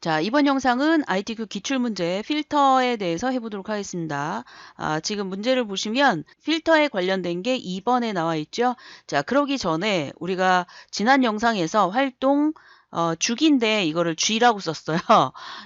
자, 이번 영상은 ITQ 기출문제 필터에 대해서 해보도록 하겠습니다. 지금 문제를 보시면 필터에 관련된 게 2번에 나와 있죠. 자, 그러기 전에 우리가 지난 영상에서 활동 주기인데 이거를 G라고 썼어요.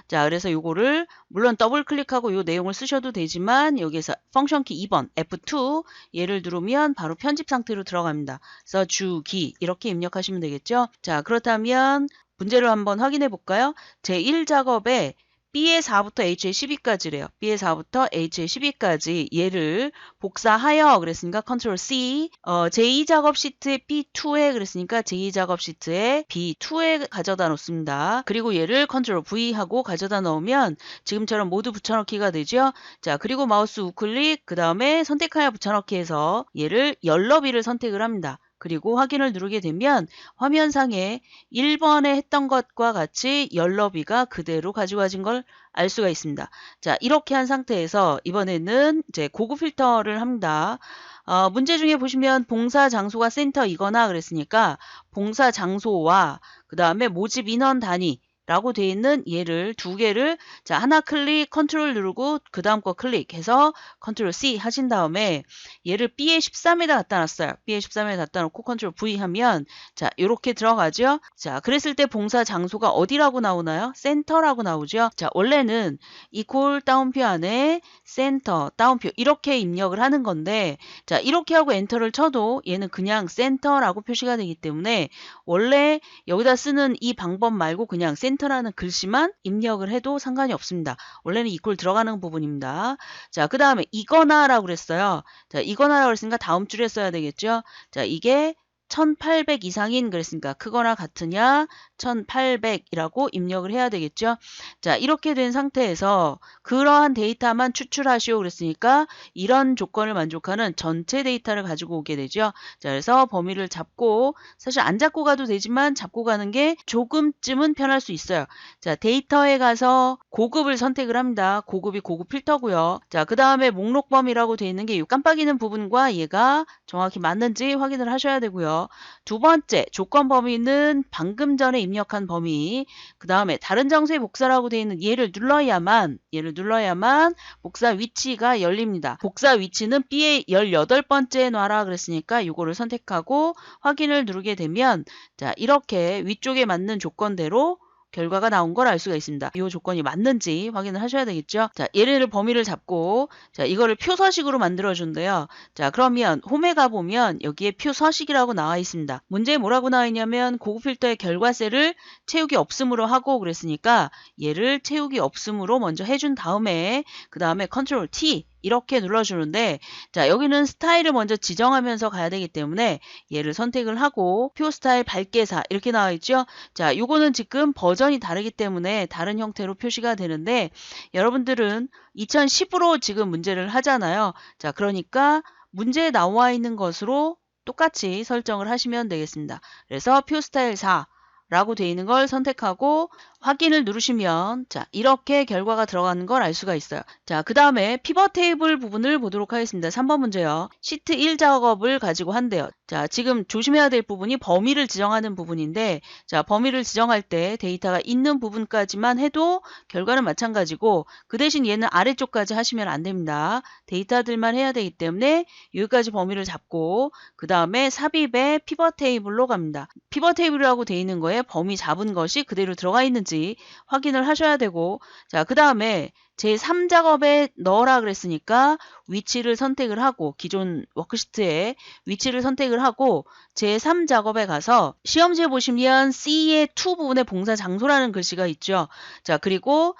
자, 그래서 요거를 물론 더블 클릭하고 요 내용을 쓰셔도 되지만 여기서 펑션 키 2번 F2 얘를 누르면 바로 편집 상태로 들어갑니다. 그래서 주기 이렇게 입력하시면 되겠죠. 자, 그렇다면 문제를 한번 확인해 볼까요? 제1작업에 B의 4부터 H의 12까지래요. B의 4부터 H의 12까지 얘를 복사하여 그랬으니까 컨트롤 C 제2작업 시트에 B2에 그랬으니까 제2작업 시트에 B2에 가져다 놓습니다. 그리고 얘를 컨트롤 V 하고 가져다 넣으면 지금처럼 모두 붙여넣기가 되죠. 자, 그리고 마우스 우클릭 그 다음에 선택하여 붙여넣기 해서 얘를 열너비를 선택을 합니다. 그리고 확인을 누르게 되면 화면상에 1번에 했던 것과 같이 열너비가 그대로 가져가진 걸 알 수가 있습니다. 자, 이렇게 한 상태에서 이번에는 이제 고급 필터를 합니다. 문제 중에 보시면 봉사 장소가 센터이거나 그랬으니까 봉사 장소와 그 다음에 모집 인원 단위 라고 되어 있는 얘를 두 개를 자 하나 클릭 컨트롤 누르고 그 다음 거 클릭해서 컨트롤 C 하신 다음에 얘를 B의 13에다 갖다 놨어요. B의 13에 갖다 놓고 컨트롤 V 하면 자 이렇게 들어가죠. 자 그랬을 때 봉사 장소가 어디라고 나오나요? 센터라고 나오죠. 자 원래는 이퀄 따옴표 안에 센터 따옴표 이렇게 입력을 하는 건데 자 이렇게 하고 엔터를 쳐도 얘는 그냥 센터라고 표시가 되기 때문에 원래 여기다 쓰는 이 방법 말고 그냥 센터라는 글씨만 입력을 해도 상관이 없습니다. 원래는 이퀄 들어가는 부분입니다. 자, 그 다음에 이거나라고 그랬어요. 자, 이거나라고 그랬으니까 다음 줄에 써야 되겠죠. 자, 이게 1800 이상인 그랬으니까 크거나 같으냐 1800이라고 입력을 해야 되겠죠. 자 이렇게 된 상태에서 그러한 데이터만 추출하시오 그랬으니까 이런 조건을 만족하는 전체 데이터를 가지고 오게 되죠. 자 그래서 범위를 잡고 사실 안 잡고 가도 되지만 잡고 가는 게 조금쯤은 편할 수 있어요. 자 데이터에 가서 고급을 선택을 합니다. 고급이 고급 필터고요. 자 그 다음에 목록 범위라고 되어 있는 게 이 깜빡이는 부분과 얘가 정확히 맞는지 확인을 하셔야 되고요. 두 번째 조건 범위는 방금 전에 입력한 범위 그 다음에 다른 장소의 복사라고 되어 있는 얘를 눌러야만 복사 위치가 열립니다. 복사 위치는 B의 18번째에 놔라 그랬으니까 이거를 선택하고 확인을 누르게 되면 자 이렇게 위쪽에 맞는 조건대로 결과가 나온 걸 알 수가 있습니다. 이 조건이 맞는지 확인을 하셔야 되겠죠. 자, 얘를 범위를 잡고 자, 이거를 표서식으로 만들어 준대요. 자, 그러면 홈에 가보면 여기에 표서식이라고 나와 있습니다. 문제에 뭐라고 나와 있냐면 고급 필터의 결과셀을 채우기 없음으로 하고 그랬으니까 얘를 채우기 없음으로 먼저 해준 다음에 그 다음에 컨트롤 T 이렇게 눌러주는데 자 여기는 스타일을 먼저 지정하면서 가야 되기 때문에 얘를 선택을 하고 표 스타일 밝게사 이렇게 나와 있죠. 자 요거는 지금 버전이 다르기 때문에 다른 형태로 표시가 되는데 여러분들은 2010으로 지금 문제를 하잖아요. 자 그러니까 문제에 나와 있는 것으로 똑같이 설정을 하시면 되겠습니다. 그래서 표 스타일 4 라고 되어 있는 걸 선택하고 확인을 누르시면 자 이렇게 결과가 들어가는 걸 알 수가 있어요. 자 그 다음에 피벗 테이블 부분을 보도록 하겠습니다. 3번 문제요. 시트 1 작업을 가지고 한대요. 자 지금 조심해야 될 부분이 범위를 지정하는 부분인데 자 범위를 지정할 때 데이터가 있는 부분까지만 해도 결과는 마찬가지고 그 대신 얘는 아래쪽까지 하시면 안 됩니다. 데이터들만 해야 되기 때문에 여기까지 범위를 잡고 그 다음에 삽입에 피벗 테이블로 갑니다. 피벗 테이블이라고 되어 있는 거에 범위 잡은 것이 그대로 들어가 있는지 확인을 하셔야 되고 자 그 다음에 제3작업에 넣어라 그랬으니까 위치를 선택을 하고 기존 워크시트에 위치를 선택을 하고 제3작업에 가서 시험지에 보시면 C의 2 부분에 봉사 장소라는 글씨가 있죠. 자 그리고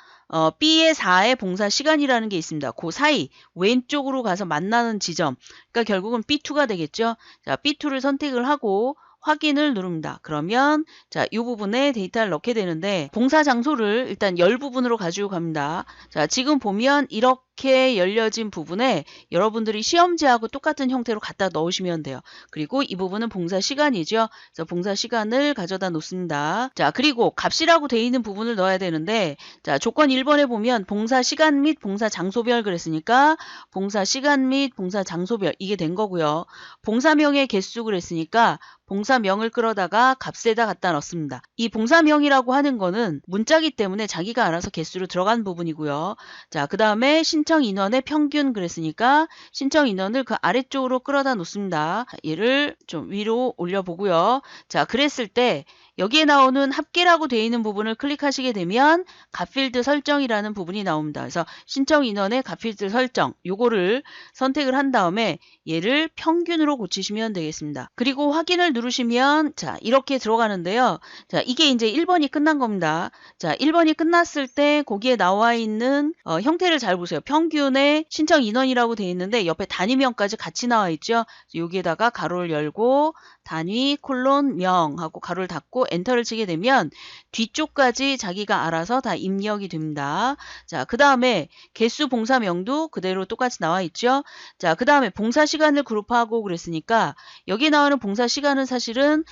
B의 4의 봉사 시간이라는 게 있습니다. 그 사이 왼쪽으로 가서 만나는 지점 그러니까 결국은 B2가 되겠죠. 자 B2를 선택을 하고 확인을 누릅니다. 그러면 자, 이 부분에 데이터를 넣게 되는데 봉사 장소를 일단 열 부분으로 가지고 갑니다. 자, 지금 보면 이렇게 이렇게 열려진 부분에 여러분들이 시험지하고 똑같은 형태로 갖다 넣으시면 돼요. 그리고 이 부분은 봉사 시간이죠. 그래서 봉사 시간을 가져다 놓습니다. 자, 그리고 값이라고 되어 있는 부분을 넣어야 되는데, 자, 조건 1번에 보면 봉사 시간 및 봉사 장소별 그랬으니까 봉사 시간 및 봉사 장소별 이게 된 거고요. 봉사명의 개수 그랬으니까 봉사명을 끌어다가 값에다 갖다 넣습니다. 이 봉사명이라고 하는 거는 문자기 때문에 자기가 알아서 개수로 들어간 부분이고요. 자, 그 다음에 신청 인원의 평균 그랬으니까 신청 인원을 그 아래쪽으로 끌어다 놓습니다. 얘를 좀 위로 올려보고요. 자, 그랬을 때 여기에 나오는 합계라고 되어 있는 부분을 클릭하시게 되면 값필드 설정이라는 부분이 나옵니다. 그래서 신청 인원의 값필드 설정 요거를 선택을 한 다음에 얘를 평균으로 고치시면 되겠습니다. 그리고 확인을 누르시면 자, 이렇게 들어가는데요. 자, 이게 이제 1번이 끝난 겁니다. 자, 1번이 끝났을 때 거기에 나와 있는 형태를 잘 보세요. 평균의 신청 인원이라고 되어 있는데 옆에 단위명까지 같이 나와 있죠. 여기에다가 가로를 열고 단위 콜론 명 하고 가로를 닫고 엔터를 치게 되면 뒤쪽까지 자기가 알아서 다 입력이 됩니다. 자, 그 다음에 개수 봉사명도 그대로 똑같이 나와 있죠. 자, 그 다음에 봉사 시간을 그룹하고 그랬으니까 여기 나오는 봉사 시간은 사실은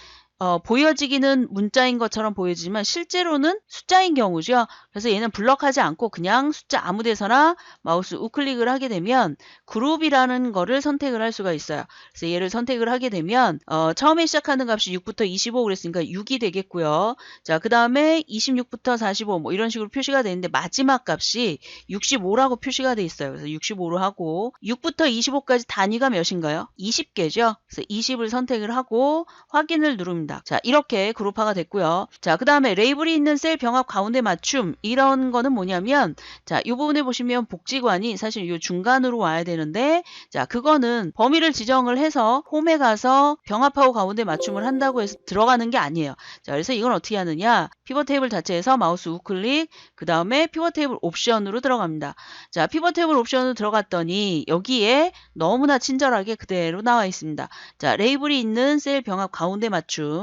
보여지기는 문자인 것처럼 보여지지만 실제로는 숫자인 경우죠. 그래서 얘는 블럭하지 않고 그냥 숫자 아무 데서나 마우스 우클릭을 하게 되면 그룹이라는 거를 선택을 할 수가 있어요. 그래서 얘를 선택을 하게 되면 처음에 시작하는 값이 6부터 25 그랬으니까 6이 되겠고요. 자, 그 다음에 26부터 45 뭐 이런 식으로 표시가 되는데 마지막 값이 65라고 표시가 돼 있어요. 그래서 65로 하고 6부터 25까지 단위가 몇인가요? 20개죠. 그래서 20을 선택을 하고 확인을 누릅니다. 자, 이렇게 그룹화가 됐고요. 자, 그 다음에 레이블이 있는 셀 병합 가운데 맞춤 이런 거는 뭐냐면 자, 이 부분에 보시면 복지관이 사실 이 중간으로 와야 되는데 자, 그거는 범위를 지정을 해서 홈에 가서 병합하고 가운데 맞춤을 한다고 해서 들어가는 게 아니에요. 자, 그래서 이건 어떻게 하느냐 피벗 테이블 자체에서 마우스 우클릭 그 다음에 피벗 테이블 옵션으로 들어갑니다. 자, 피벗 테이블 옵션으로 들어갔더니 여기에 너무나 친절하게 그대로 나와 있습니다. 자, 레이블이 있는 셀 병합 가운데 맞춤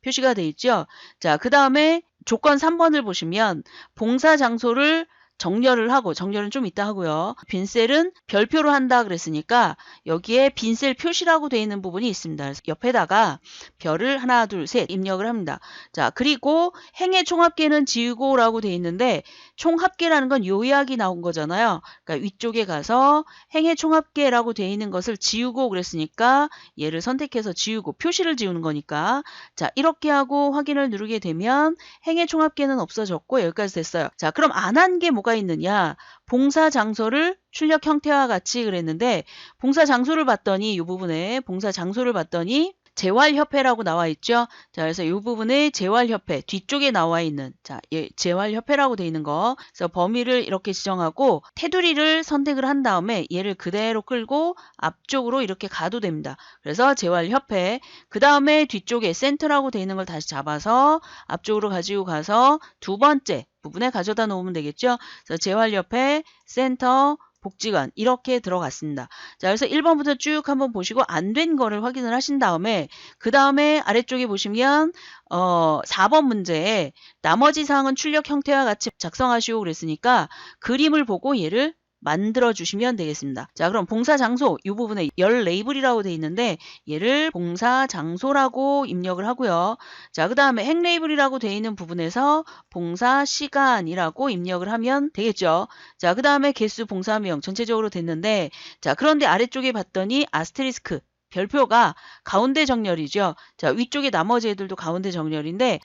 표시가 되어 있죠. 자, 그 다음에 조건 3번을 보시면 봉사 장소를 정렬을 하고 정렬은 좀 이따 하고요. 빈셀은 별표로 한다 그랬으니까 여기에 빈셀 표시라고 되어 있는 부분이 있습니다. 그래서 옆에다가 별을 하나 둘 셋 입력을 합니다. 자, 그리고 행의 총합계는 지우고라고 되어 있는데 총합계라는 건 요약이 나온 거잖아요. 그러니까 위쪽에 가서 행의 총합계라고 되어 있는 것을 지우고 그랬으니까 얘를 선택해서 지우고 표시를 지우는 거니까 자, 이렇게 하고 확인을 누르게 되면 행의 총합계는 없어졌고 여기까지 됐어요. 자, 그럼 안 한 게 뭐가 있느냐? 봉사 장소를 출력 형태와 같이 그랬는데 봉사 장소를 봤더니 이 부분에 봉사 장소를 봤더니 재활협회라고 나와 있죠. 자, 그래서 이 부분에 재활협회 뒤쪽에 나와 있는 자, 재활협회라고 되어 있는 거. 그래서 범위를 이렇게 지정하고 테두리를 선택을 한 다음에 얘를 그대로 끌고 앞쪽으로 이렇게 가도 됩니다. 그래서 재활협회 그 다음에 뒤쪽에 센터라고 되어 있는 걸 다시 잡아서 앞쪽으로 가지고 가서 두 번째 부분에 가져다 놓으면 되겠죠. 그래서 재활협회 센터 복지관 이렇게 들어갔습니다. 자, 그래서 1번부터 쭉 한번 보시고 안 된 거를 확인을 하신 다음에 그 다음에 아래쪽에 보시면 4번 문제에 나머지 사항은 출력 형태와 같이 작성하시오 그랬으니까 그림을 보고 얘를 만들어 주시면 되겠습니다. 자, 그럼 봉사 장소 이 부분에 열 레이블이라고 되어 있는데 얘를 봉사 장소라고 입력을 하고요. 자, 그 다음에 행 레이블이라고 되어 있는 부분에서 봉사 시간이라고 입력을 하면 되겠죠. 자, 그 다음에 개수 봉사명 전체적으로 됐는데 자, 그런데 아래쪽에 봤더니 아스테리스크 별표가 가운데 정렬이죠. 자, 위쪽에 나머지 애들도 가운데 정렬인데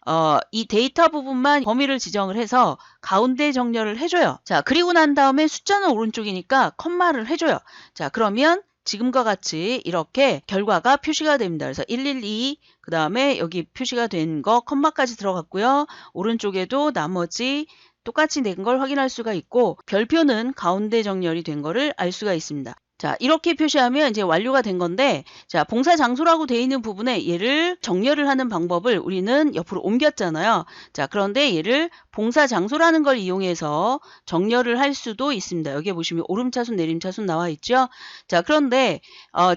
이 데이터 부분만 범위를 지정을 해서 가운데 정렬을 해줘요. 자, 그리고 난 다음에 숫자는 오른쪽이니까 컴마를 해줘요. 자, 그러면 지금과 같이 이렇게 결과가 표시가 됩니다. 그래서 112, 그 다음에 여기 표시가 된 거 컴마까지 들어갔고요. 오른쪽에도 나머지 똑같이 된 걸 확인할 수가 있고 별표는 가운데 정렬이 된 거를 알 수가 있습니다. 자, 이렇게 표시하면 이제 완료가 된 건데 자, 봉사 장소라고 되어 있는 부분에 얘를 정렬을 하는 방법을 우리는 옆으로 옮겼잖아요. 자, 그런데 얘를 봉사 장소라는 걸 이용해서 정렬을 할 수도 있습니다. 여기에 보시면 오름차순 내림차순 나와 있죠. 자, 그런데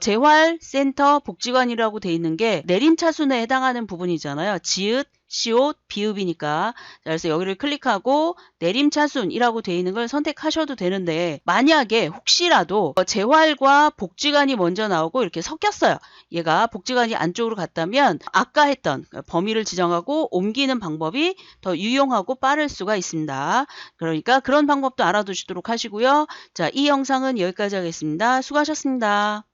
재활센터 복지관이라고 되어 있는 게 내림차순에 해당하는 부분이잖아요. 지읒 시옷, 비읍이니까. 자, 그래서 여기를 클릭하고 내림차순이라고 되어 있는 걸 선택하셔도 되는데 만약에 혹시라도 재활과 복지관이 먼저 나오고 이렇게 섞였어요. 얘가 복지관이 안쪽으로 갔다면 아까 했던 범위를 지정하고 옮기는 방법이 더 유용하고 빠를 수가 있습니다. 그러니까 그런 방법도 알아두시도록 하시고요. 자, 이 영상은 여기까지 하겠습니다. 수고하셨습니다.